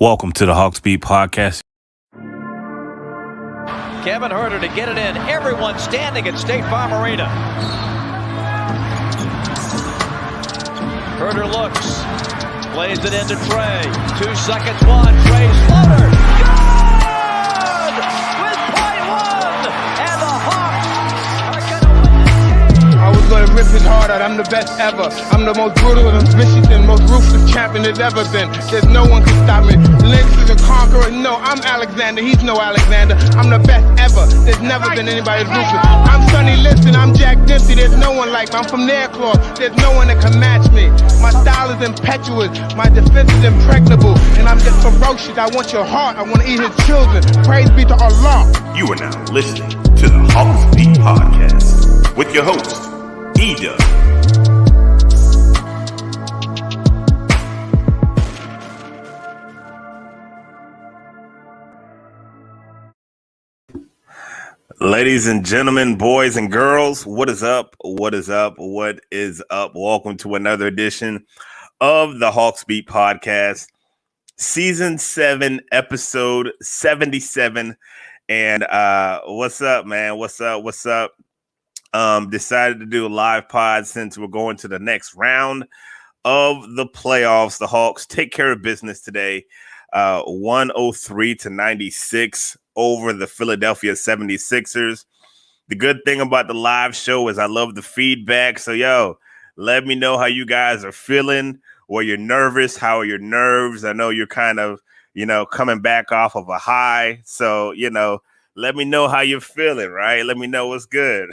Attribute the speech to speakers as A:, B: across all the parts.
A: Welcome to the Hawksbeat podcast.
B: Kevin Herter to get it in. Everyone standing at State Farm Arena. Herter looks, plays it into Trey. 2 seconds, one. Trey's floater. Good! With .1, and the Hawks are going to win this game.
C: I was going to rip his heart out. I'm the best ever. I'm the most brutal and vicious and most ruthless champion there's ever been. There's no one can stop me. Lynx is a conqueror. No, I'm Alexander. He's no Alexander. I'm the best ever. There's never been anybody as ruthless. I'm Sonny Liston. I'm Jack Dempsey. There's no one like me. I'm from their claw. There's no one that can match me. My style is impetuous. My defense is impregnable. And I'm just ferocious. I want your heart. I want to eat his children. Praise be to Allah.
D: You are now listening to the Hawksbeat podcast with your host, Eda.
A: Ladies and gentlemen, boys and girls, what is up? What is up? What is up? Welcome to another edition of the Hawksbeat podcast, season 7, episode 77. And what's up, man? What's up? What's up? Decided to do a live pod since we're going to the next round of the playoffs. The Hawks take care of business today, 103-96 over the Philadelphia 76ers. The good thing about the live show is I love the feedback. So, let me know how you guys are feeling. Were you nervous? How are your nerves? I know you're kind of, coming back off of a high. So, let me know how you're feeling, right? Let me know what's good.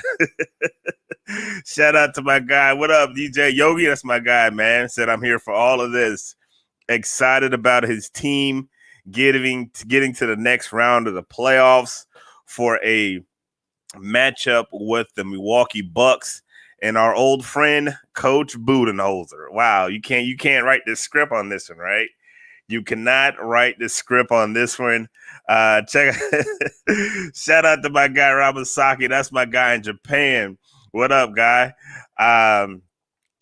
A: Shout out to my guy. What up, DJ Yogi? That's my guy, man. Said I'm here for all of this. Excited about his team getting to the next round of the playoffs for a matchup with the Milwaukee Bucks and our old friend Coach Budenholzer. Wow, you can't write the script on this one, right? You cannot write the script on this one. Shout out to my guy Ramasaki. That's my guy in Japan. What up, guy?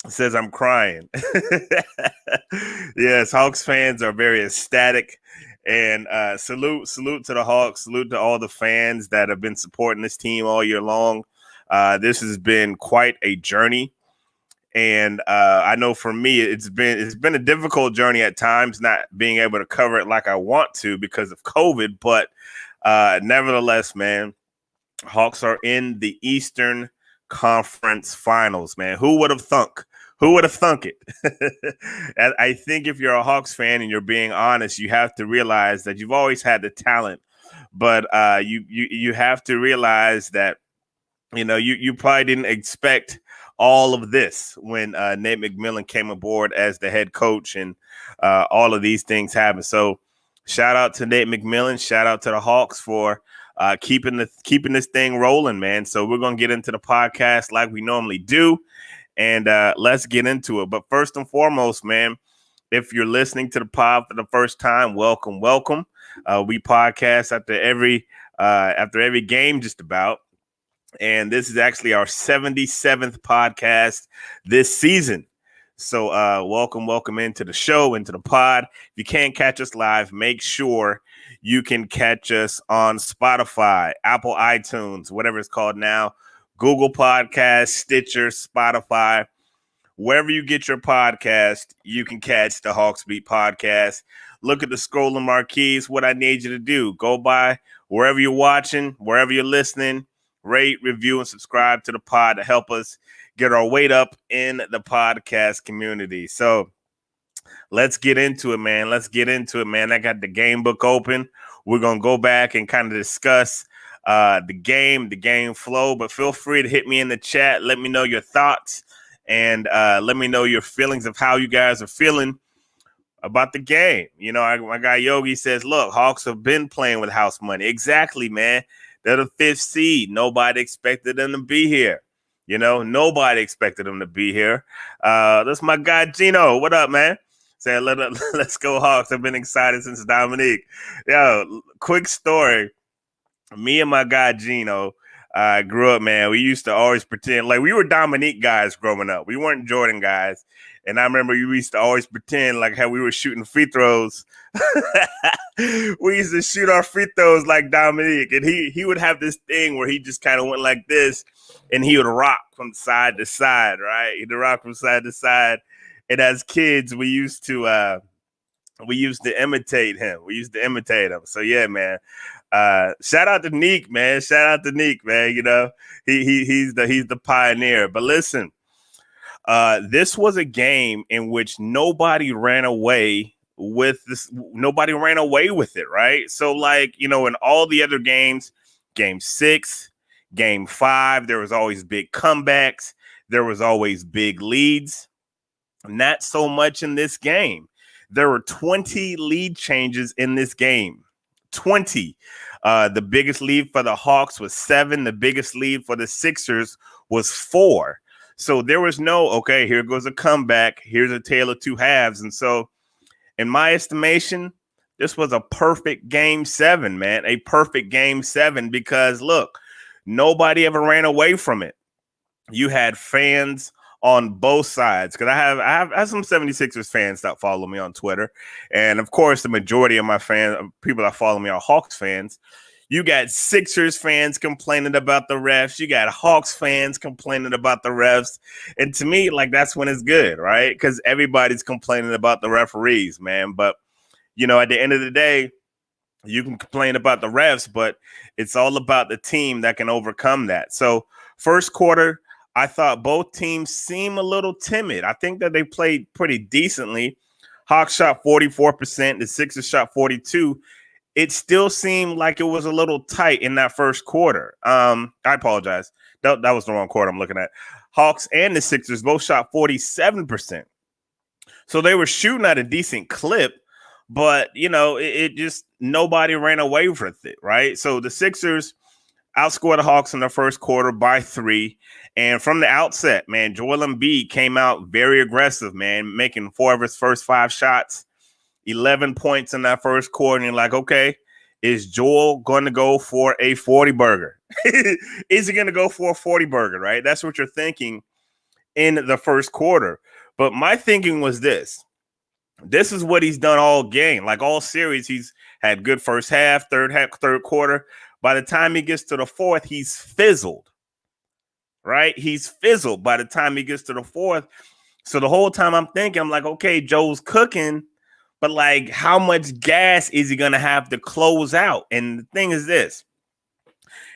A: Says I'm crying. Yes, Hawks fans are very ecstatic. And salute to the Hawks. Salute to all the fans that have been supporting this team all year long. This has been quite a journey. And I know for me, it's been a difficult journey at times, not being able to cover it like I want to because of COVID. But nevertheless, man, Hawks are in the Eastern Conference Finals, man. Who would have thunk? Who would have thunk it? I think if you're a Hawks fan and you're being honest, you have to realize that you've always had the talent, but you have to realize that you probably didn't expect all of this when Nate McMillan came aboard as the head coach, and all of these things happen. So shout out to Nate McMillan. Shout out to the Hawks for keeping this thing rolling, man. So we're gonna get into the podcast like we normally do. And let's get into it. But first and foremost, man, if you're listening to the pod for the first time, welcome. We podcast after every game, just about. And this is actually our 77th podcast this season. So welcome into the show, into the pod. If you can't catch us live, make sure you can catch us on Spotify, Apple iTunes, whatever it's called now. Google Podcasts, Stitcher, Spotify, wherever you get your podcast, you can catch the Hawksbeat podcast. Look at the scrolling marquees. What I need you to do, go by wherever you're watching, wherever you're listening, rate, review, and subscribe to the pod to help us get our weight up in the podcast community. So let's get into it, man. I got the game book open. We're going to go back and kind of discuss the game flow, but feel free to hit me in the chat. Let me know your thoughts and let me know your feelings of how you guys are feeling about the game. My guy Yogi says, look, Hawks have been playing with house money. Exactly, man. They're the 5th seed. Nobody expected them to be here. Nobody expected them to be here. That's my guy Gino. What up, man? Saying, let's go Hawks. I've been excited since Dominique. Quick story. Me and my guy Gino, I grew up, man. We used to always pretend like we were Dominique guys growing up. We weren't Jordan guys. And I remember we used to always pretend like how we were shooting free throws. We used to shoot our free throws like Dominique. And he would have this thing where he just kind of went like this and he would rock from side to side, right? He'd rock from side to side. And as kids, we used to imitate him. So yeah, man. Shout out to Neek, man. You know, he's the pioneer. But listen, this was a game in which nobody ran away with this. Nobody ran away with it, right? So, like, you know, in all the other games, game 6, game 5, there was always big comebacks. There was always big leads. Not so much in this game. There were 20 lead changes in this game. 20. The biggest lead for the Hawks was 7. The biggest lead for the Sixers was 4. So there was no, okay, here goes a comeback. Here's a tale of two halves. And so in my estimation, this was a perfect game 7, man. A perfect game 7 because, look, nobody ever ran away from it. You had fans on both sides, because I have some 76ers fans that follow me on Twitter, and of course the majority of my people that follow me are Hawks fans. You got Sixers fans complaining about the refs, you got Hawks fans complaining about the refs, and to me, like, that's when it's good, right? Because everybody's complaining about the referees, man. But you know, at the end of the day, you can complain about the refs, but it's all about the team that can overcome that. So first quarter, I thought both teams seemed a little timid. I think that they played pretty decently. Hawks shot 44%. The Sixers shot 42%. It still seemed like it was a little tight in that first quarter. I apologize. That was the wrong quarter I'm looking at. Hawks and the Sixers both shot 47%. So they were shooting at a decent clip, but, you know, it just nobody ran away with it, right? So the Sixers outscored the Hawks in the first quarter by 3. And from the outset, man, Joel Embiid came out very aggressive, man, making 4 of his first 5 shots, 11 points in that first quarter. And you're like, okay, is Joel going to go for a 40-burger? Is he going to go for a 40-burger, right? That's what you're thinking in the first quarter. But my thinking was this. This is what he's done all game. Like all series, he's had good first half, third quarter. By the time he gets to the fourth, he's fizzled, right? He's fizzled by the time he gets to the fourth. So the whole time I'm thinking, I'm like, okay, Joe's cooking, but like, how much gas is he going to have to close out? And the thing is this,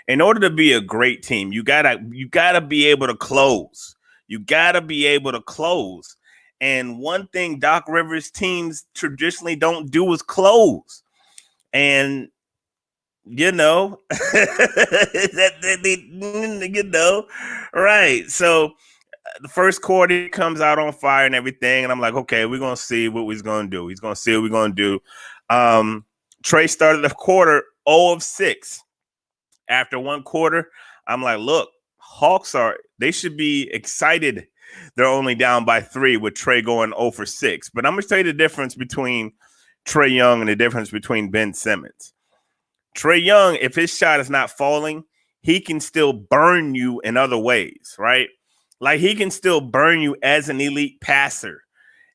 A: in order to be a great team, you gotta be able to close. You gotta be able to close. And one thing Doc Rivers teams traditionally don't do is close. And you know, right. So the first quarter comes out on fire and everything. And I'm like, okay, we're going to see what he's going to do. He's going to see what we're going to do. Trey started the quarter 0 of 6. After one quarter, I'm like, look, Hawks they should be excited. They're only down by 3 with Trey going 0 for 6. But I'm going to tell you the difference between Trey Young and the difference between Ben Simmons. Trey Young, if his shot is not falling, he can still burn you in other ways, right? Like, he can still burn you as an elite passer.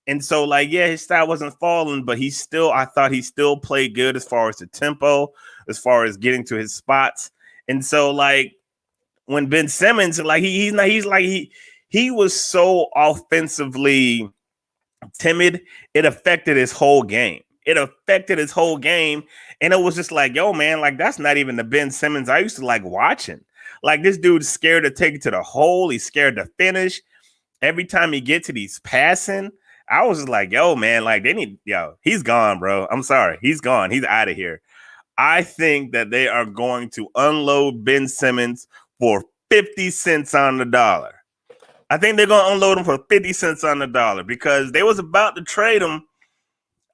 A: And so, like, yeah, his shot wasn't falling, but I thought he still played good as far as the tempo, as far as getting to his spots. And so, like, when Ben Simmons, like, he was so offensively timid, it affected his whole game. And it was just like, yo, man, like, that's not even the Ben Simmons I used to like watching. Like, this dude's scared to take it to the hole. He's scared to finish. Every time he gets it, he's passing. I was just like, yo, man, like, he's gone, bro. I'm sorry. He's gone. He's out of here. I think that they are going to unload Ben Simmons for 50 cents on the dollar. I think they're going to unload him for 50 cents on the dollar because they was about to trade him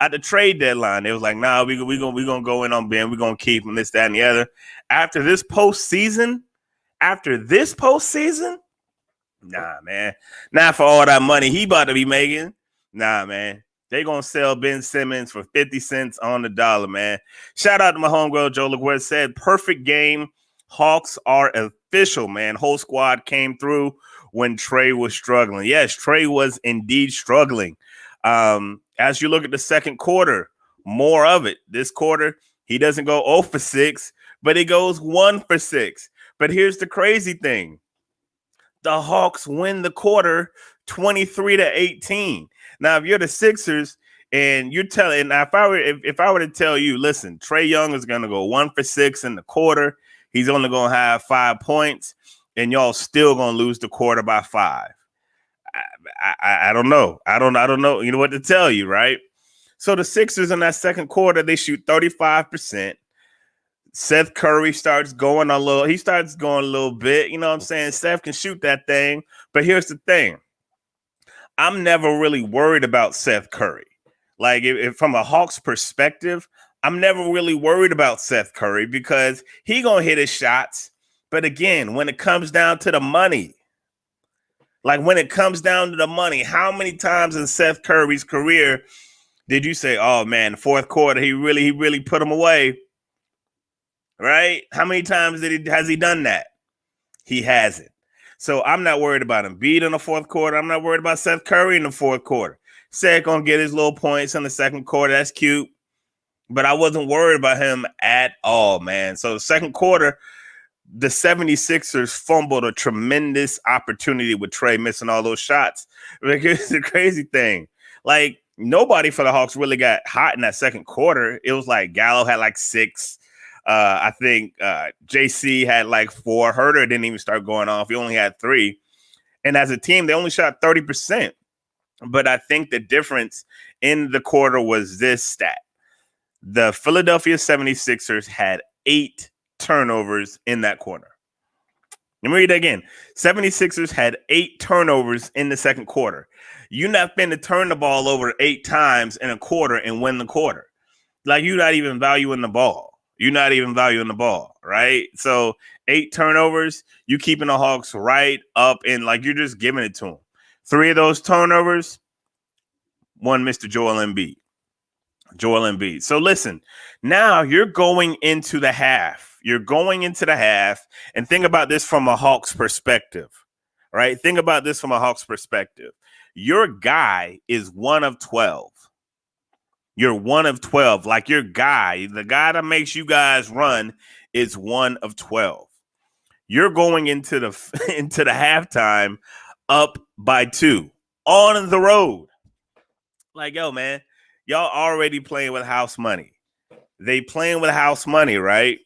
A: at the trade deadline. They was like, nah, we gonna go in on Ben. We're going to keep him, this, that, and the other. After this postseason, nah, man. Not for all that money he about to be making. Nah, man. They going to sell Ben Simmons for 50 cents on the dollar, man. Shout out to my homegirl, Joe LaGuerre said, perfect game. Hawks are official, man. Whole squad came through when Trey was struggling. Yes, Trey was indeed struggling. As you look at the second quarter, more of it. This quarter, he doesn't go 0 for 6, but he goes 1 for 6. But here's the crazy thing. The Hawks win the quarter 23-18. Now, if you're the Sixers and you're telling, now if I were to tell you, listen, Trae Young is going to go 1 for 6 in the quarter, he's only going to have 5 points, and y'all still going to lose the quarter by 5. I don't know. I don't know. You know what to tell you, right? So the Sixers in that second quarter, they shoot 35%. Seth Curry starts going a little. He starts going a little bit. You know what I'm saying? Steph can shoot that thing. But here's the thing. I'm never really worried about Seth Curry. Like, if from a Hawks perspective, I'm never really worried about Seth Curry because he going to hit his shots. But again, when it comes down to the money, how many times in Seth Curry's career did you say, oh, man, the fourth quarter, he really put him away? Right? How many times has he done that? He hasn't. So I'm not worried about Embiid in the fourth quarter. I'm not worried about Seth Curry in the fourth quarter. Seth gonna get his little points in the second quarter. That's cute. But I wasn't worried about him at all, man. So the second quarter, the 76ers fumbled a tremendous opportunity with Trey missing all those shots. Like, it's the crazy thing. Like, nobody for the Hawks really got hot in that second quarter. It was like Gallo had like 6. I think JC had like 4. Herter didn't even start going off. He only had 3. And as a team, they only shot 30%. But I think the difference in the quarter was this stat. The Philadelphia 76ers had 8 turnovers in that quarter. Let me read that again. 76ers had 8 turnovers in the second quarter. You're not finna turn the ball over 8 times in a quarter and win the quarter. Like, you're not even valuing the ball. Right? So 8 turnovers, you keeping the Hawks right up and like you're just giving it to them. 3 of those turnovers, one Mr. Joel Embiid. So listen, now you're going into the half. And think about this from a Hawks perspective, right? Your guy is 1 of 12. You're 1 of 12. Like, your guy, the guy that makes you guys run, is 1 of 12. You're going into the halftime up by 2 on the road. Like, yo, man, y'all already playing with house money. They playing with house money, right?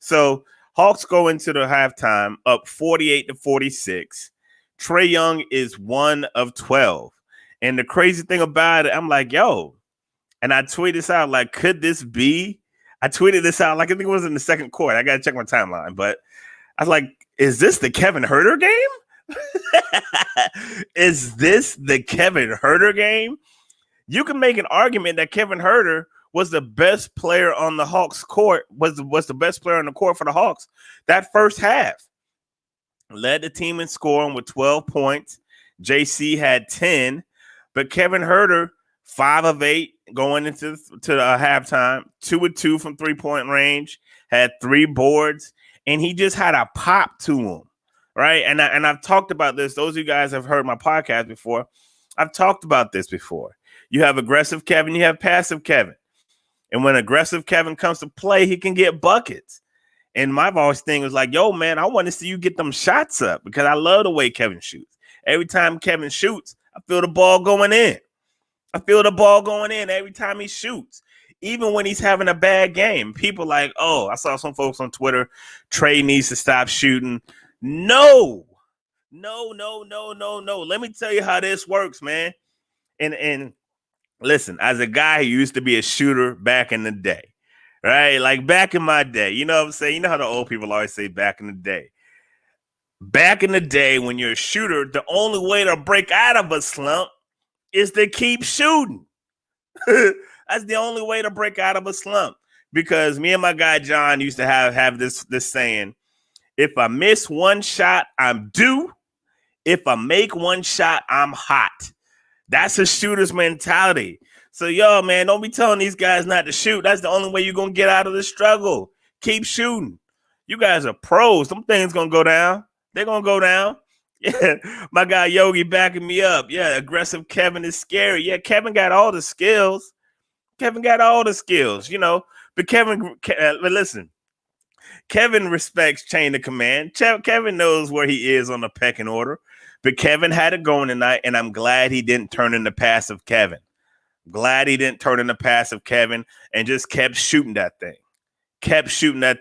A: So Hawks go into the halftime up 48-46. Trae Young is 1 of 12. And the crazy thing about it, I'm like, yo. And I tweeted this out, like, could this be? I tweeted this out, like, I think it was in the second quarter. I got to check my timeline. But I was like, is this the Kevin Huerter game? Is this the Kevin Huerter game? You can make an argument that Kevin Huerter was the best player on the Hawks court, was the best player on the court for the Hawks that first half. Led the team in scoring with 12 points. JC had 10. But Kevin Huerter, 5 of 8 going into the halftime, 2 of 2 from 3-point range, had 3 boards, and he just had a pop to him, right? And I've talked about this. Those of you guys have heard my podcast before. I've talked about this before. You have aggressive Kevin, you have passive Kevin. And when aggressive Kevin comes to play, he can get buckets. And my voice thing was like, yo, man, I want to see you get them shots up because I love the way Kevin shoots. Every time Kevin shoots, I feel the ball going in. Every time he shoots. Even when he's having a bad game. People like, oh, I saw some folks on Twitter, Trey needs to stop shooting. No. Let me tell you how this works, man. And listen, as a guy who used to be a shooter back in the day, right? Like back in my day, you know what I'm saying? You know how the old people always say back in the day. Back in the day, when you're a shooter, the only way to break out of a slump is to keep shooting. That's the only way to break out of a slump. Because me and my guy John used to have this saying, if I miss one shot, I'm due. If I make one shot, I'm hot. That's a shooter's mentality. So, yo, man, don't be telling these guys not to shoot. That's the only way you're going to get out of the struggle. Keep shooting. You guys are pros. Them things gonna go down. They're gonna go down. Yeah, my guy Yogi backing me up. Yeah, aggressive Kevin is scary. Yeah, Kevin got all the skills. But but listen, Kevin respects chain of command. Kevin knows where he is on the pecking order. But Kevin had it going tonight, and I'm glad he didn't turn into passive Kevin. And just kept shooting that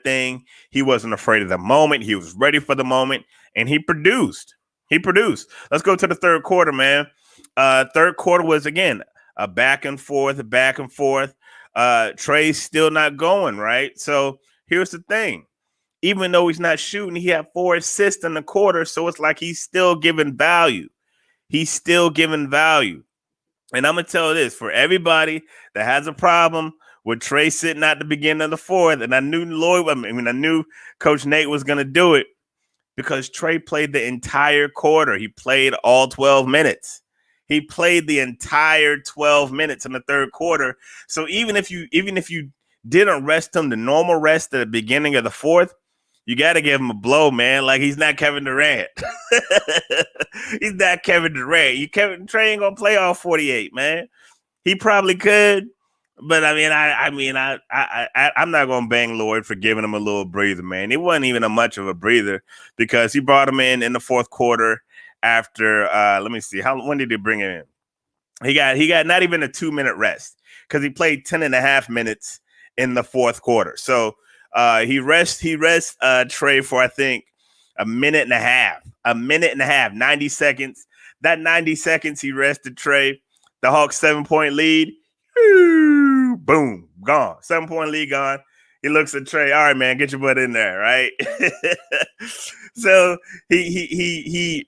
A: thing. He wasn't afraid of the moment. He was ready for the moment, and he produced. Let's go to the third quarter, man. Third quarter was, again, a back and forth. Trey's still not going, right? So here's the thing. Even though he's not shooting, he had 4 assists in the quarter, so it's like he's still giving value. And I'm going to tell you this, for everybody that has a problem with Trey sitting at the beginning of the fourth, and I knew Coach Nate was going to do it, because Trey played the entire quarter. He played all 12 minutes. He played the entire 12 minutes in the third quarter. So even if you didn't rest him the normal rest at the beginning of the fourth, you got to give him a blow, man. Like, he's not Kevin Durant. He's not Kevin Durant. Trey ain't gonna play all 48, man. He probably could, but I'm not gonna bang Lloyd for giving him a little breather, man. It wasn't even much of a breather, because he brought him in the fourth quarter after. Let me see, when did he bring him in? He got not even a 2-minute rest, because he played 10.5 minutes in the fourth quarter. So he rests Trey for, I think, a minute and a half, 90 seconds. That 90 seconds he rested Trey. The Hawks 7-point lead. Boom, gone. 7-point lead gone. He looks at Trey. All right, man, get your butt in there, right? So he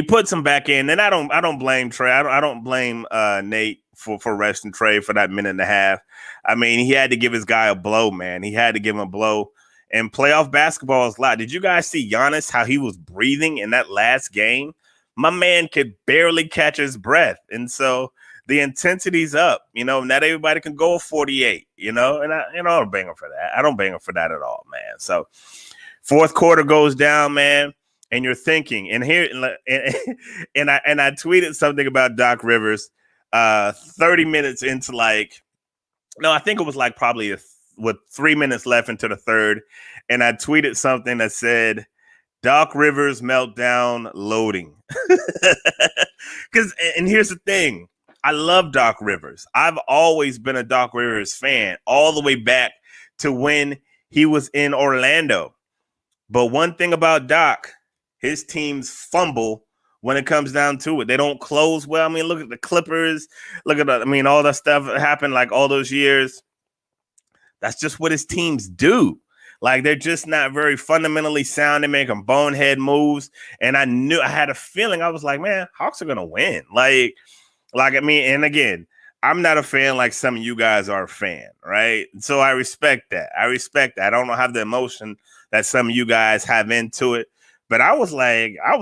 A: puts him back in, and I don't blame Trey. I don't blame Nate for resting Trey for that minute and a half. I mean, he had to give his guy a blow, man. He had to give him a blow. And playoff basketball is loud. Did you guys see Giannis, how he was breathing in that last game? My man could barely catch his breath. And so the intensity's up. Not everybody can go 48, and I don't bang him for that. I don't bang him for that at all, man. So fourth quarter goes down, man, and you're thinking, and I tweeted something about Doc Rivers 30 minutes into, I think it was probably with 3 minutes left into the third, and I tweeted something that said, Doc Rivers meltdown loading. And here's the thing. I love Doc Rivers. I've always been a Doc Rivers fan, all the way back to when he was in Orlando. But one thing about Doc, his teams fumble when it comes down to it. They don't close well. I mean, look at the Clippers. Look at all that stuff that happened all those years. That's just what his teams do. They're just not very fundamentally sound. They make them bonehead moves. And I had a feeling, I was like, man, Hawks are going to win. And again, I'm not a fan like some of you guys are a fan, right? So I respect that. I don't have the emotion that some of you guys have into it. But I was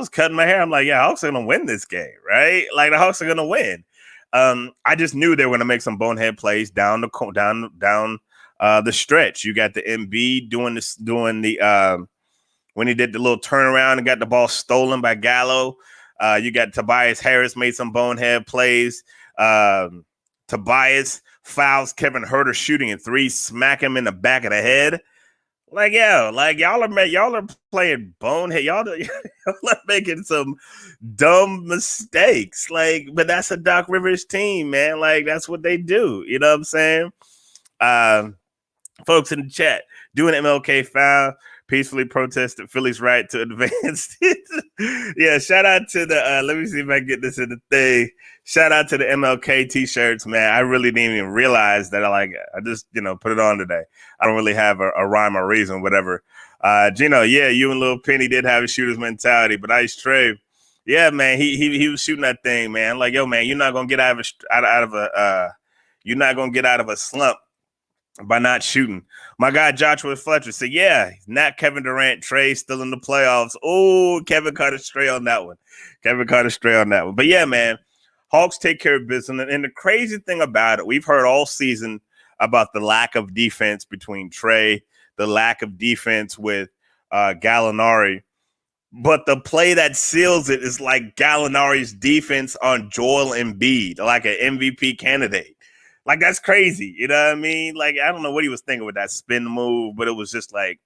A: cutting my hair. I'm like, yeah, Hawks are going to win this game, right? The Hawks are going to win. I just knew they were going to make some bonehead plays down the stretch. You got the Embiid doing the when he did the little turnaround and got the ball stolen by Gallo. You got Tobias Harris made some bonehead plays. Tobias fouls Kevin Huerter shooting a 3, smack him in the back of the head. Y'all are playing bonehead. Y'all are making some dumb mistakes. But that's a Doc Rivers team, man. That's what they do. You know what I'm saying? Folks in the chat, doing MLK foul, peacefully protested Philly's right to advance. Yeah, shout out to the, let me see if I can get this in the thing. Shout out to the MLK t-shirts, man. I really didn't even realize that I just, put it on today. I don't really have a rhyme or reason, whatever. Gino, yeah, you and Lil Penny did have a shooter's mentality, but Ice Trey, yeah, man, he was shooting that thing, man. Yo, man, you're not gonna get out of a slump by not shooting. My guy Joshua Fletcher said, yeah, not Kevin Durant. Trey still in the playoffs. Oh, Kevin caught a stray on that one. But yeah, man, Hawks take care of business. And the crazy thing about it, we've heard all season about the lack of defense between Trey, the lack of defense with Gallinari. But the play that seals it is like Gallinari's defense on Joel Embiid, like an MVP candidate. Like, that's crazy. You know what I mean? Like, I don't know what he was thinking with that spin move, but it was just like,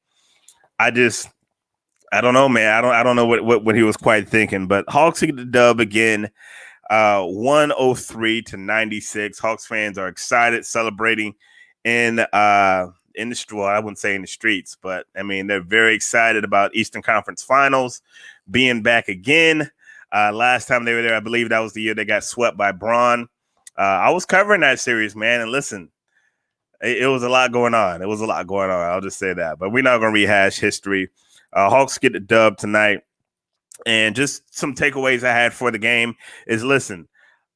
A: I don't know, man. I don't know what he was quite thinking. But Hawks get the dub again, 103-96. Hawks fans are excited, celebrating in the street. Well, I wouldn't say in the streets, but I mean, they're very excited about Eastern Conference Finals being back again. Last time they were there, I believe that was the year they got swept by Braun. I was covering that series, man, and listen, it was a lot going on. It was a lot going on. I'll just say that, but we're not going to rehash history. Hawks get the dub tonight, and just some takeaways I had for the game is, listen,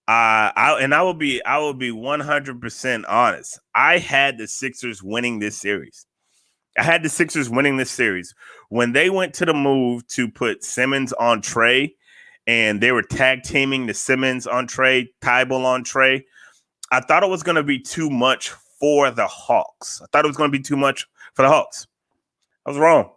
A: I will be 100% honest. I had the Sixers winning this series. When they went to the move to put Simmons on Trey, and they were tag teaming the Simmons on Trey, Tybal on Trey, I thought it was going to be too much for the Hawks. I was wrong.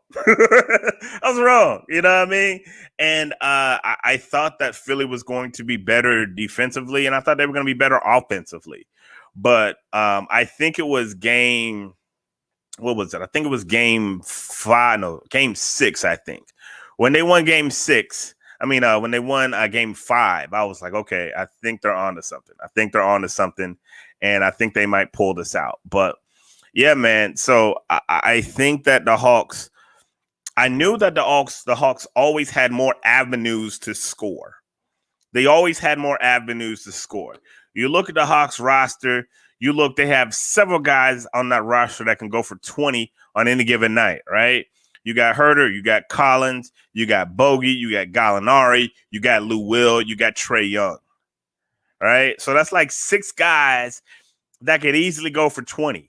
A: You know what I mean? And I thought that Philly was going to be better defensively, and I thought they were going to be better offensively. But I think it was game – what was it? I think it was game 6, I think. When they won game 6 – when they won game 5, I was like, okay, I think they're on to something. And I think they might pull this out. But yeah, man. So I think that the Hawks, I knew that the Hawks always had more avenues to score. They always had more avenues to score. You look at the Hawks roster, they have several guys on that roster that can go for 20 on any given night, right? You got Herter, you got Collins, you got Bogey, you got Gallinari, you got Lou Will, you got Trae Young, right? So that's like 6 guys that could easily go for 20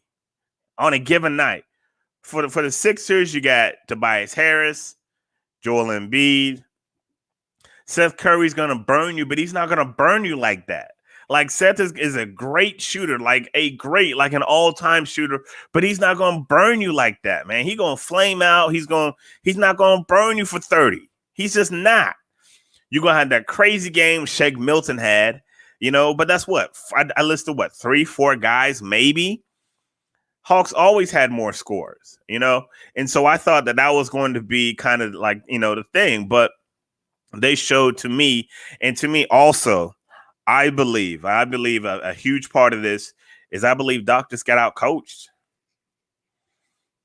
A: on a given night. For the Sixers, you got Tobias Harris, Joel Embiid. Seth Curry's going to burn you, but he's not going to burn you like that. Like, Seth is a great shooter, like an all-time shooter, but he's not going to burn you like that, man. He's going to flame out. He's not going to burn you for 30. He's just not. You're going to have that crazy game Shake Milton had, but that's what? I listed, 3-4 guys, maybe? Hawks always had more scores, And so I thought that was going to be kind of like, the thing. But they showed to me, and to me also, I believe a huge part of this is I believe Doc just got out-coached.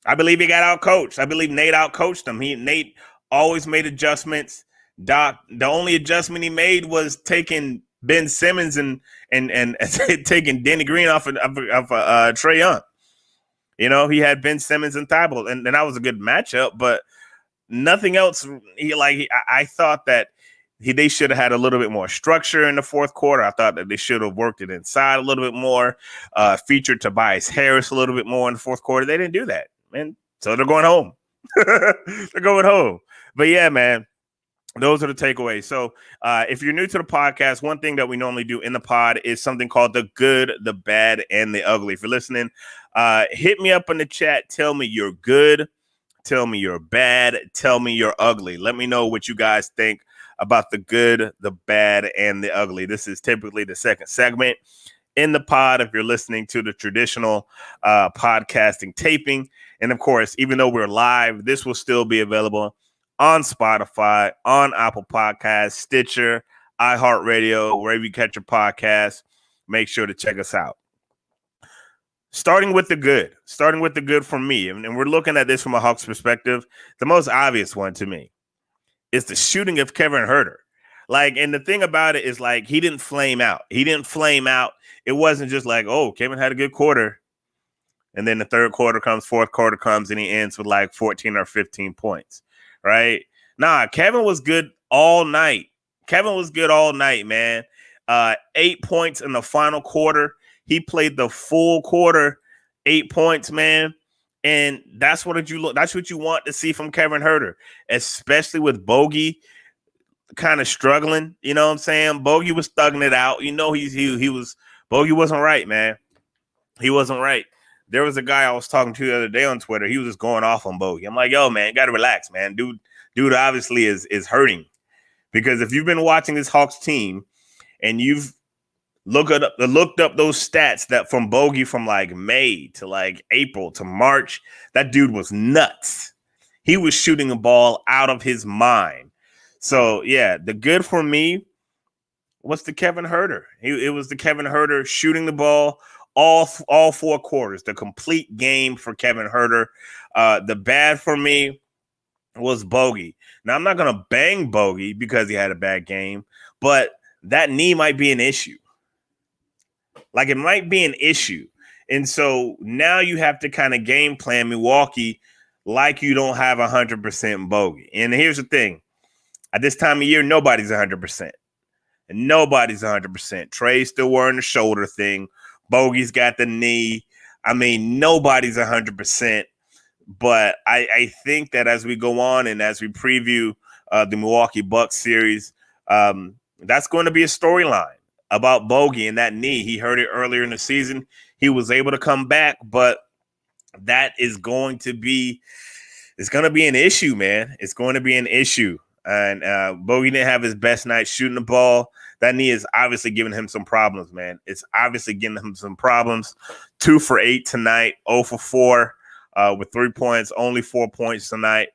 A: I believe he got out-coached. I believe Nate out-coached him. Nate always made adjustments. Doc, the only adjustment he made was taking Ben Simmons and taking Danny Green off of Trae Young. He had Ben Simmons and Tybal, and that was a good matchup, but nothing else. I thought that they should have had a little bit more structure in the fourth quarter. I thought that they should have worked it inside a little bit more, featured Tobias Harris a little bit more in the fourth quarter. They didn't do that, man. So they're going home. They're going home. But yeah, man, those are the takeaways. So if you're new to the podcast, one thing that we normally do in the pod is something called the good, the bad, and the ugly. If you're listening, hit me up in the chat. Tell me you're good. Tell me you're bad. Tell me you're ugly. Let me know what you guys think about the good, the bad, and the ugly. This is typically the second segment in the pod if you're listening to the traditional podcasting taping. And of course, even though we're live, this will still be available on Spotify, on Apple Podcasts, Stitcher, iHeartRadio, wherever you catch your podcasts. Make sure to check us out. Starting with the good for me, and we're looking at this from a Hawks perspective, the most obvious one to me is the shooting of Kevin Huerter. And the thing about it is, he didn't flame out. It wasn't just like, oh, Kevin had a good quarter, and then the third quarter comes, fourth quarter comes, and he ends with 14 or 15 points, right? Nah, Kevin was good all night. Man. 8 points in the final quarter. He played the full quarter, 8 points, man. And that's what you want to see from Kevin Huerter, especially with Bogey kind of struggling. You know what I'm saying? Bogey was thugging it out. He was Bogey wasn't right, man. He wasn't right. there was a guy I was talking to the other day on Twitter. He was just going off on Bogey. I'm like, yo, man, got to relax, man. Dude obviously is hurting, because if you've been watching this Hawks team and you've looked up those stats that from Bogey from like May to like April to March, that dude was nuts. He was shooting a ball out of his mind. So yeah, the good for me was the Kevin Huerter. It was the Kevin Huerter shooting the ball all 4 quarters, the complete game for Kevin Huerter. The bad for me was Bogey. Now, I'm not going to bang Bogey because he had a bad game, but that knee might be an issue. Like, it might be an issue. And so now you have to kind of game plan Milwaukee like you don't have 100% Bogey. And here's the thing. At this time of year, nobody's 100%. And nobody's 100%. Trey's still wearing the shoulder thing. Bogey's got the knee. I mean, nobody's 100%. But I think that as we go on and as we preview the Milwaukee Bucks series, that's going to be a storyline about Bogey and that knee. He hurt it earlier in the season. He was able to come back, but that is going to be an issue, man. It's going to be an issue. And Bogey didn't have his best night shooting the ball. That knee is obviously giving him some problems, man. It's obviously giving him some problems. 2 for 8 tonight, 0 for 4 with 3 points, only 4 points tonight.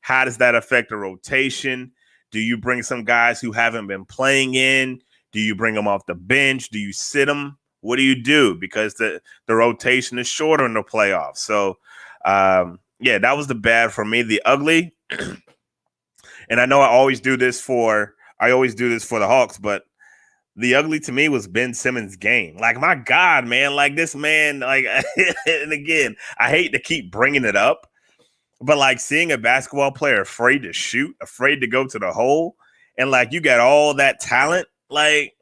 A: How does that affect the rotation? Do you bring some guys who haven't been playing in? Do you bring them off the bench? Do you sit them? What do you do? Because the rotation is shorter in the playoffs. So, yeah, that was the bad for me. The ugly, and I know I always do this for the Hawks, but the ugly to me was Ben Simmons' game. Like, my God, man, like this man, like, and again, I hate to keep bringing it up, but like seeing a basketball player afraid to shoot, afraid to go to the hole, and like you got all that talent, like,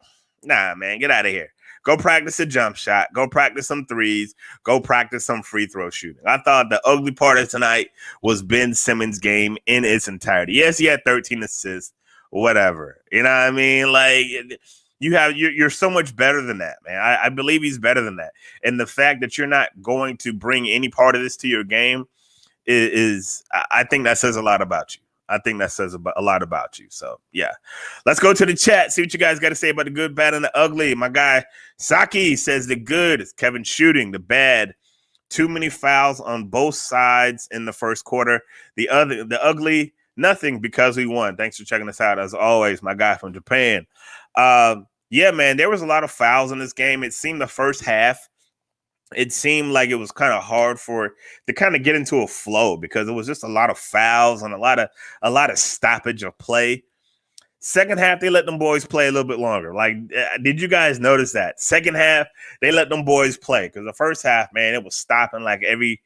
A: nah, man, get out of here. Go practice a jump shot. Go practice some threes. Go practice some free throw shooting. I thought the ugly part of tonight was Ben Simmons' game in its entirety. Yes, he had 13 assists, whatever. You know what I mean? Like, you're so much better than that, man. I believe he's better than that. And the fact that you're not going to bring any part of this to your game is I think that says a lot about you. I think that says a lot about you. So, yeah. Let's go to the chat. See what you guys got to say about the good, bad, and the ugly. My guy, Saki, says the good is Kevin shooting. The bad, too many fouls on both sides in the first quarter. The ugly, nothing because we won. Thanks for checking us out. As always, my guy from Japan. Yeah, man, there was a lot of fouls in this game. It seemed the first half, it seemed like it was kind of hard to kind of get into a flow because it was just a lot of fouls and a lot of stoppage of play. Second half, they let them boys play a little bit longer. Like, did you guys notice that? Second half, they let them boys play because the first half, man, it was stopping like every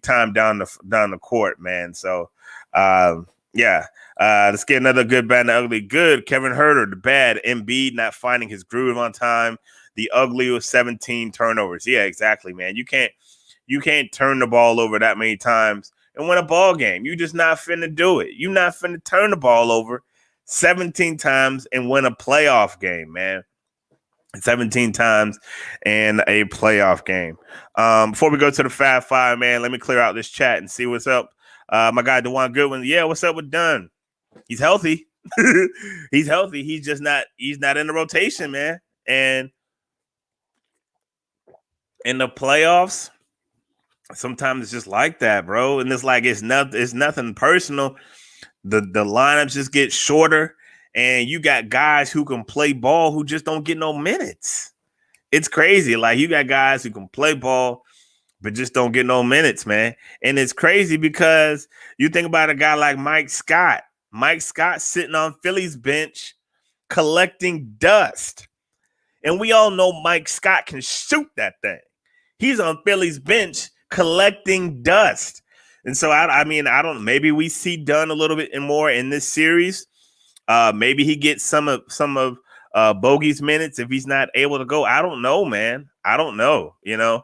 A: time down the court, man. So, yeah. Let's get another good, bad, and ugly. Good, Kevin Huerter. The bad, Embiid not finding his groove on time. The ugly was 17 turnovers. Yeah, exactly, man. You can't turn the ball over that many times and win a ball game. You just not finna do it. You not finna turn the ball over 17 times and win a playoff game, man. 17 times in a playoff game. Before we go to the Fab Five, man, let me clear out this chat and see what's up. My guy, DeJuan Goodwin. Yeah, what's up with Dunn? He's healthy. He's healthy. He's not in the rotation, man. And in the playoffs, sometimes it's just like that, bro. And it's like it's nothing personal. The lineups just get shorter, and you got guys who can play ball who just don't get no minutes. It's crazy. Like, you got guys who can play ball but just don't get no minutes, man. And it's crazy because you think about a guy like Mike Scott. Mike Scott sitting on Philly's bench collecting dust. And we all know Mike Scott can shoot that thing. He's on Philly's bench collecting dust. And so, I mean, I don't, maybe we see Dunn a little bit more in this series. Maybe he gets some of Bogey's minutes if he's not able to go. I don't know, man. I don't know, you know.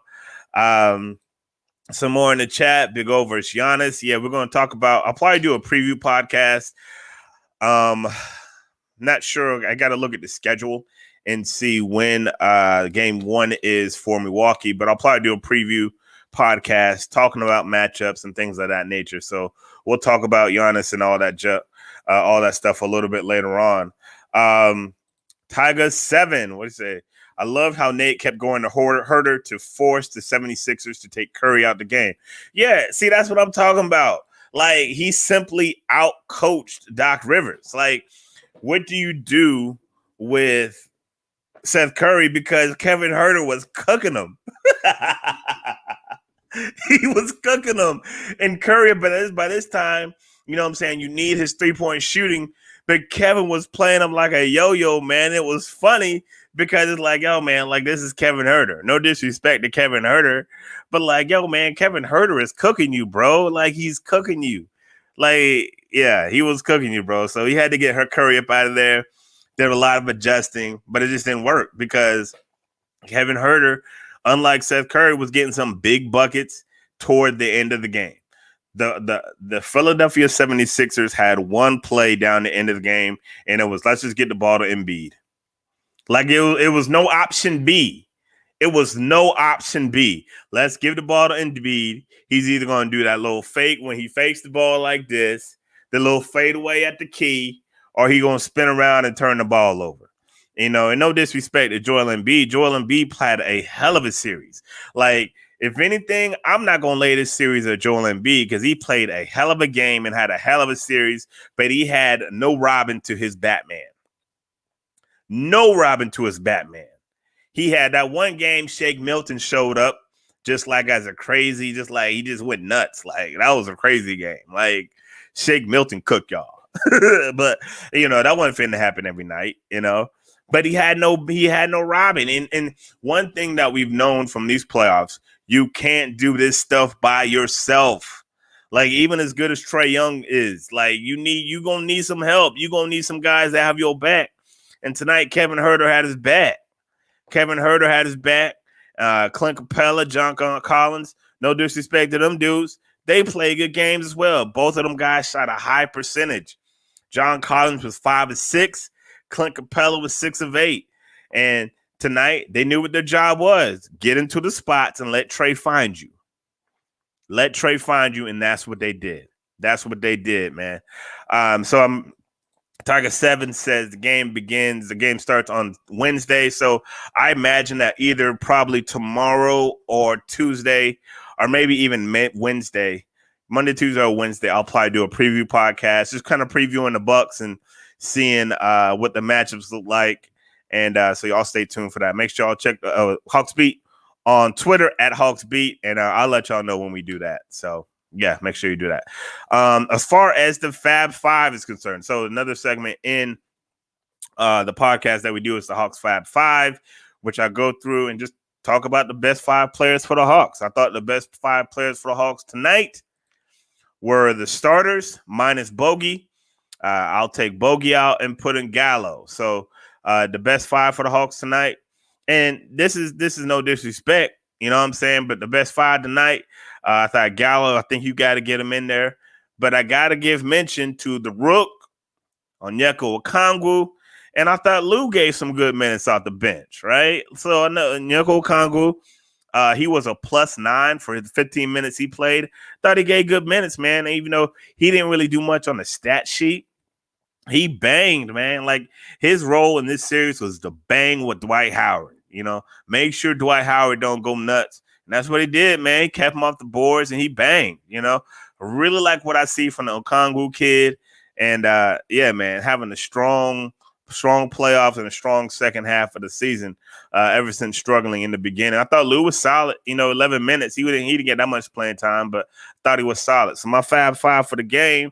A: Some more in the chat. Big O versus Giannis. Yeah, we're going to talk about, I'll probably do a preview podcast. Not sure. I got to look at the schedule and see when game 1 is for Milwaukee. But I'll probably do a preview podcast talking about matchups and things of that nature. So we'll talk about Giannis and all that stuff a little bit later on. Tiger 7, what do you say? I loved how Nate kept going to Herter to force the 76ers to take Curry out the game. Yeah, see, that's what I'm talking about. Like, he simply out-coached Doc Rivers. Like, what do you do with Seth Curry? Because Kevin Herter was cooking him. He was cooking him. And Curry, by this time, you know what I'm saying, you need his three-point shooting. But Kevin was playing him like a yo-yo, man. It was funny because it's like, yo, man, like, this is Kevin Herter. No disrespect to Kevin Herter, but like, yo, man, Kevin Herter is cooking you, bro. Like, he's cooking you. Like, yeah, he was cooking you, bro. So he had to get her Curry up out of there. There was a lot of adjusting, but it just didn't work because Kevin Herter, unlike Seth Curry, was getting some big buckets toward the end of the game. The Philadelphia 76ers had one play down the end of the game, and it was, let's just get the ball to Embiid. Like, it was no option B. It was no option B. Let's give the ball to Embiid. He's either going to do that little fake when he fakes the ball like this, the little fadeaway at the key, or he going to spin around and turn the ball over. You know, and no disrespect to Joel Embiid. Joel Embiid played a hell of a series. Like, if anything, I'm not going to lay this series at Joel Embiid because he played a hell of a game and had a hell of a series, but he had no Robin to his Batman. No Robin to his Batman. He had that one game Shake Milton showed up just like as a crazy, just like he just went nuts. Like, that was a crazy game. Like, Shake Milton cooked y'all. But, you know, that wasn't finna happen every night, you know. But he had no Robin. And one thing that we've known from these playoffs, you can't do this stuff by yourself. Like, even as good as Trae Young is, like, you're going to need some help. You're going to need some guys that have your back. And tonight, Kevin Herter had his back. Clint Capella, John Collins, no disrespect to them dudes. They play good games as well. Both of them guys shot a high percentage. John Collins was 5 of 6. Clint Capella was 6 of 8. And tonight, they knew what their job was. Get into the spots and let Trae find you. Let Trae find you, and that's what they did. That's what they did, man. Tiger 7 says the game starts on Wednesday. So I imagine that either probably tomorrow or Tuesday, or maybe even Wednesday, Monday, Tuesday, or Wednesday, I'll probably do a preview podcast, just kind of previewing the Bucks and seeing what the matchups look like. And so y'all stay tuned for that. Make sure y'all check Hawksbeat on Twitter at Hawksbeat, and I'll let y'all know when we do that. So yeah, make sure you do that. As far as the Fab Five is concerned, so another segment in the podcast that we do is the Hawks Fab Five, which I go through and just talk about the best 5 players for the Hawks. I thought the best 5 players for the Hawks tonight were the starters minus Bogey. I'll take Bogey out and put in Gallo. So the best 5 for the Hawks tonight, and this is no disrespect, you know what I'm saying, but the best 5 tonight. I thought Gallo, I think you got to get him in there. But I got to give mention to the Rook, Onyeka Okongwu, and I thought Lou gave some good minutes off the bench, right? So I know Onyeka Okongwu, he was a +9 for the 15 minutes he played. Thought he gave good minutes, man. Even though he didn't really do much on the stat sheet, he banged, man. Like, his role in this series was to bang with Dwight Howard, you know, make sure Dwight Howard don't go nuts. And that's what he did, man. He kept him off the boards and he banged, you know. I really like what I see from the Okongwu kid. And, yeah, man, having a strong playoffs and a strong second half of the season ever since struggling in the beginning. I thought Lou was solid, you know, 11 minutes. He didn't get that much playing time, but thought he was solid. So my Fab 5 for the game,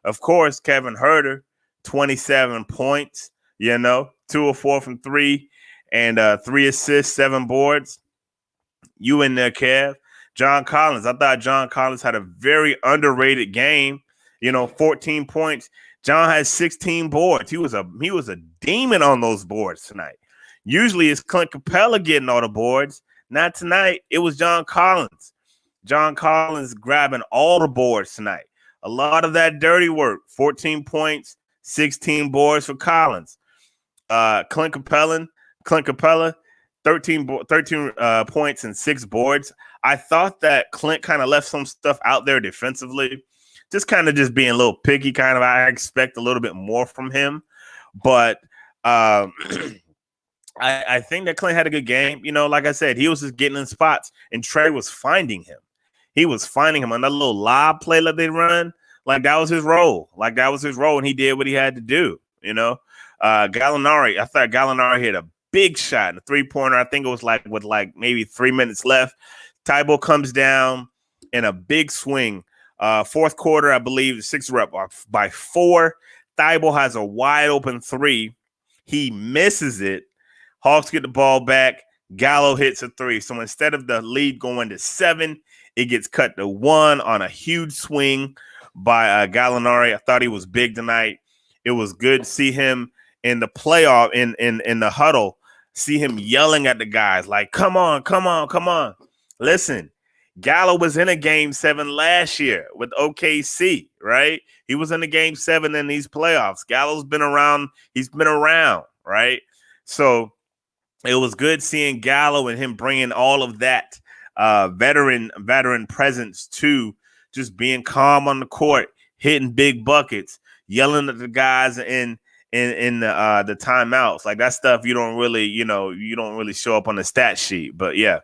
A: of course, Kevin Herter, 27 points, you know, 2 of 4 from 3, and 3 assists, 7 boards. You in there, Kev. John Collins. I thought John Collins had a very underrated game. You know, 14 points. John had 16 boards. He was a demon on those boards tonight. Usually it's Clint Capella getting all the boards. Not tonight. It was John Collins. John Collins grabbing all the boards tonight. A lot of that dirty work. 14 points, 16 boards for Collins. Clint Capella Clint Capella, 13 points and 6 boards. I thought that Clint kind of left some stuff out there defensively, just being a little picky. I expect a little bit more from him, but I think that Clint had a good game. Like I said, he was just getting in spots, and Trey was finding him. He was finding him on that little lob play that they run. Like that was his role. And he did what he had to do. Gallinari. I thought Gallinari hit a big shot, a 3-pointer. I think it was with maybe 3 minutes left. Thibault comes down in a big swing. Fourth quarter, I believe, the Sixers were up by 4. Thibault has a wide open 3. He misses it. Hawks get the ball back. Gallo hits a 3. So instead of the lead going to 7, it gets cut to 1 on a huge swing by Gallinari. I thought he was big tonight. It was good to see him in the playoff, in the huddle, see him yelling at the guys like, come on, come on, come on. Listen, Gallo was in a game 7 last year with OKC, right? He was in a game 7 in these playoffs. Gallo's been around. He's been around, right? So it was good seeing Gallo and him bringing all of that veteran presence to just being calm on the court, hitting big buckets, yelling at the guys in the timeouts. Like that stuff you don't really show up on the stat sheet. But yeah,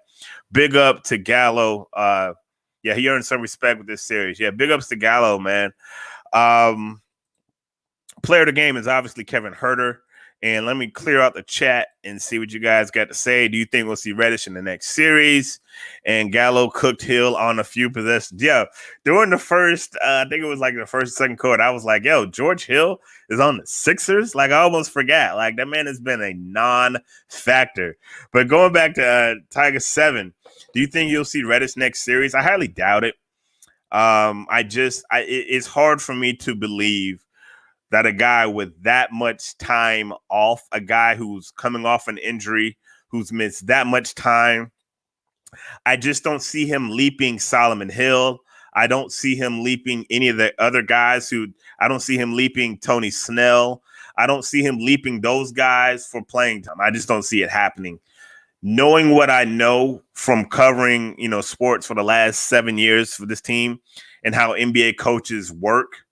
A: big up to Gallo. He earned some respect with this series. Yeah, big ups to Gallo, man. Player of the game is obviously Kevin Huerter. And let me clear out the chat and see what you guys got to say. Do you think we'll see Reddish in the next series? And Gallo cooked Hill on a few possessions. Yeah, during the first, I think it was like the first, second quarter, I was like, yo, George Hill is on the Sixers? Like, I almost forgot. Like, that man has been a non-factor. But going back to Tiger 7, do you think you'll see Reddish next series? I highly doubt it. It's hard for me to believe that a guy with that much time off, a guy who's coming off an injury, who's missed that much time, I just don't see him leaping Solomon Hill. I don't see him leaping any of the other guys I don't see him leaping Tony Snell. I don't see him leaping those guys for playing time. I just don't see it happening. Knowing what I know from covering, sports for the last 7 years for this team and how NBA coaches work,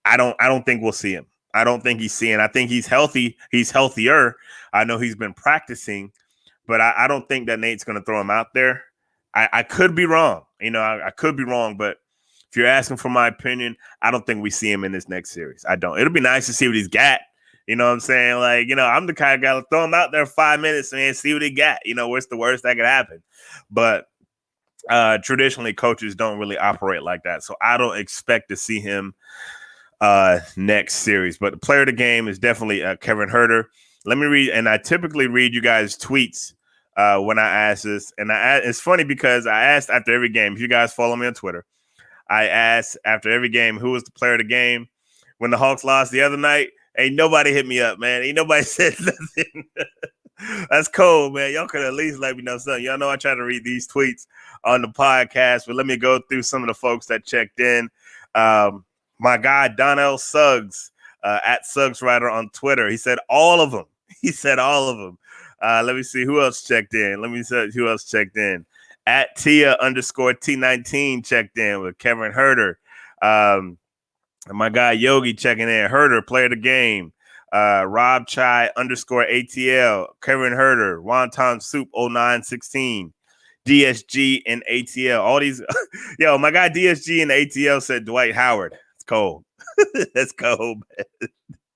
A: I don't think we'll see him. I don't think he's seeing. I think he's healthy. He's healthier. I know he's been practicing, but I don't think that Nate's going to throw him out there. I could be wrong. I could be wrong, but if you're asking for my opinion, I don't think we see him in this next series. I don't. It'll be nice to see what he's got. You know what I'm saying? Like, I'm the kind of guy to throw him out there 5 minutes, man, see what he got. What's the worst that could happen? But traditionally, coaches don't really operate like that. So I don't expect to see him next series. But the player of the game is definitely Kevin Huerter. Let me read, and I typically read you guys' tweets when I ask this. And it's funny because I asked after every game. If you guys follow me on Twitter, I asked after every game who was the player of the game. When the Hawks lost the other night, ain't nobody hit me up, man. Ain't nobody said nothing. That's cold, man. Y'all could at least let me know something. Y'all know I try to read these tweets on the podcast, but let me go through some of the folks that checked in. My guy, Donnell Suggs, at Suggs Writer on Twitter. He said all of them. Let me see who else checked in. At Tia_T19 checked in with Kevin Huerter. My guy Yogi checking in. Huerter, player of the game. Rob Chai _ATL. Kevin Huerter. Wonton Soup 0916. DSG and ATL. All these. Yo, my guy DSG and ATL said Dwight Howard. It's cold. That's cold,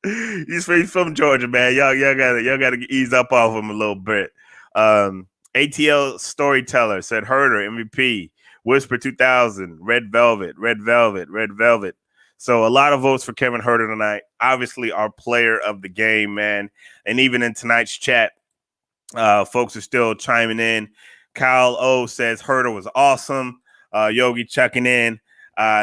A: man. He's from Georgia, man. Y'all gotta ease up off him a little bit. ATL Storyteller said Huerter MVP. Whisper 2000. Red Velvet. So a lot of votes for Kevin Huerter tonight. Obviously, our player of the game, man. And even in tonight's chat, folks are still chiming in. Kyle O says Huerter was awesome. Yogi checking in,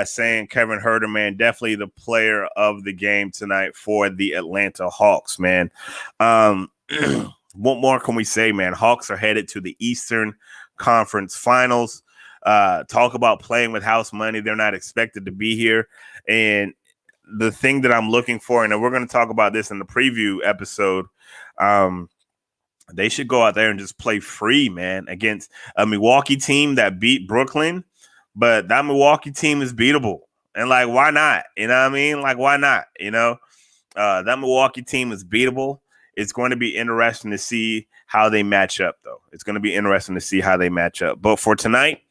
A: saying Kevin Huerter, man, definitely the player of the game tonight for the Atlanta Hawks, man. What more can we say, man? Hawks are headed to the Eastern Conference Finals. Talk about playing with house money. They're not expected to be here. And the thing that I'm looking for, and we're going to talk about this in the preview episode, they should go out there and just play free, man, against a Milwaukee team that beat Brooklyn. But that Milwaukee team is beatable. And, like, why not? You know what I mean? Like, why not? You know, that Milwaukee team is beatable. It's going to be interesting to see how they match up, though. It's going to be interesting to see how they match up. But for tonight,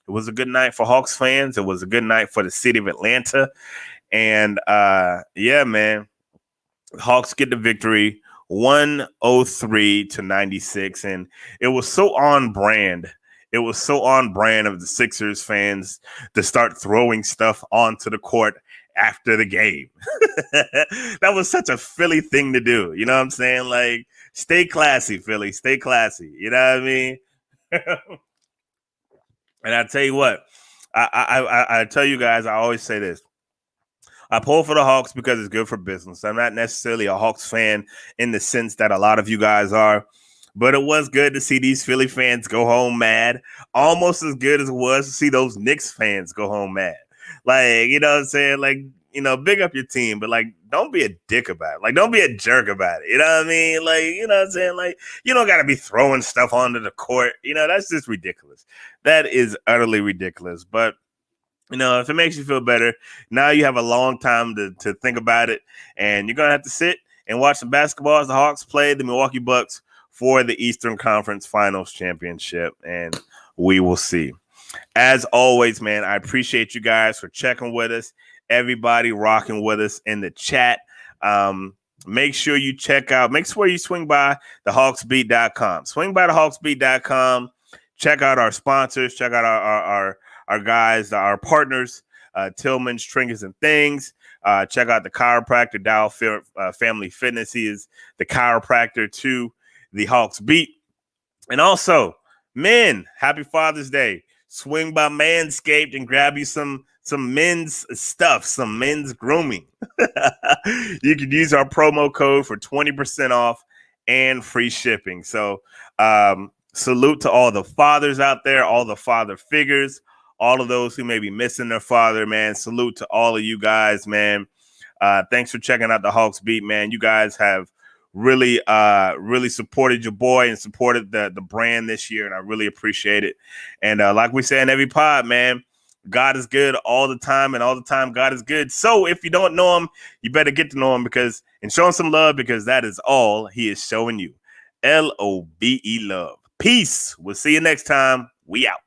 A: it was a good night for Hawks fans. It was a good night for the city of Atlanta. And, yeah, man, Hawks get the victory, 103-96. And it was so on brand. It was so on brand of the Sixers fans to start throwing stuff onto the court after the game. That was such a Philly thing to do. You know what I'm saying? Like, stay classy, Philly. Stay classy. You know what I mean? And I tell you what, I tell you guys, I always say this. I pull for the Hawks because it's good for business. I'm not necessarily a Hawks fan in the sense that a lot of you guys are. But it was good to see these Philly fans go home mad, almost as good as it was to see those Knicks fans go home mad. Like, you know what I'm saying? Like, you know, big up your team, but, like, don't be a dick about it. Like, don't be a jerk about it. You know what I mean? Like, you know what I'm saying? Like, you don't got to be throwing stuff onto the court. You know, that's just ridiculous. That is utterly ridiculous. But, you know, if it makes you feel better, now you have a long time to think about it, and you're going to have to sit and watch some basketball as the Hawks play the Milwaukee Bucks for the Eastern Conference Finals Championship, and we will see. As always, man, I appreciate you guys for checking with us, everybody rocking with us in the chat. Make sure you make sure you swing by the Hawksbeat.com. Swing by the Hawksbeat.com. Check out our sponsors. Check out our guys, our partners, Tillman's Trinkets and Things. Check out the chiropractor, Dow Family Fitness. He is the chiropractor to the Hawks Beat. And also, men, happy Father's Day. Swing by Manscaped and grab you some men's stuff, some men's grooming. You can use our promo code for 20% off and free shipping. So salute to all the fathers out there, all the father figures, all of those who may be missing their father, man. Salute to all of you guys, man. Thanks for checking out the Hawks Beat, man. You guys have really supported your boy and supported the brand this year, and I really appreciate it. And like we say in every pod, man, God is good all the time, and all the time God is good. So if you don't know him, you better get to know him and show him some love, because that is all he is showing you. LOVE, love. Peace. We'll see you next time. We out.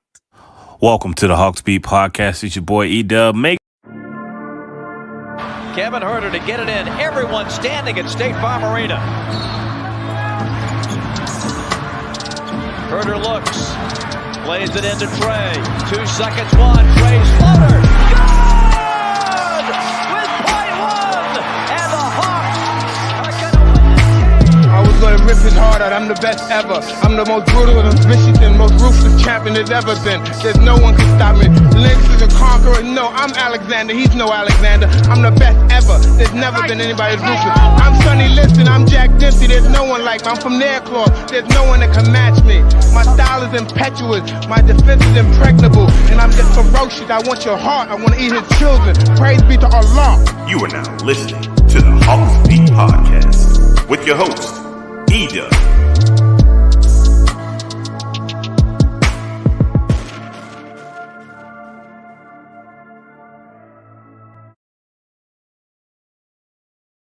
A: Welcome to the Hawksbeat Podcast. It's your boy E-Dub.
B: Kevin Huerter to get it in. Everyone standing at State Farm Arena. Huerter looks. Plays it into Trey. 2 seconds, one. Trey's floater. Good! With .1! And the Hawks are going to win this game.
C: I was gonna rip his heart out. I'm the best ever. I'm the most brutal and vicious and most ruthless champion there's ever been. There's no one can stop me. Lynx is a conqueror. No, I'm Alexander. He's no Alexander. I'm the best ever. There's never been anybody as ruthless. I'm Sonny Liston. I'm Jack Dempsey. There's no one like me. I'm from Nairclaw. There's no one that can match me. My style is impetuous. My defense is impregnable. And I'm just ferocious. I want your heart. I want to eat his children. Praise be to Allah.
D: You are now listening to the Hawksbeat Podcast with your host, E-Dub.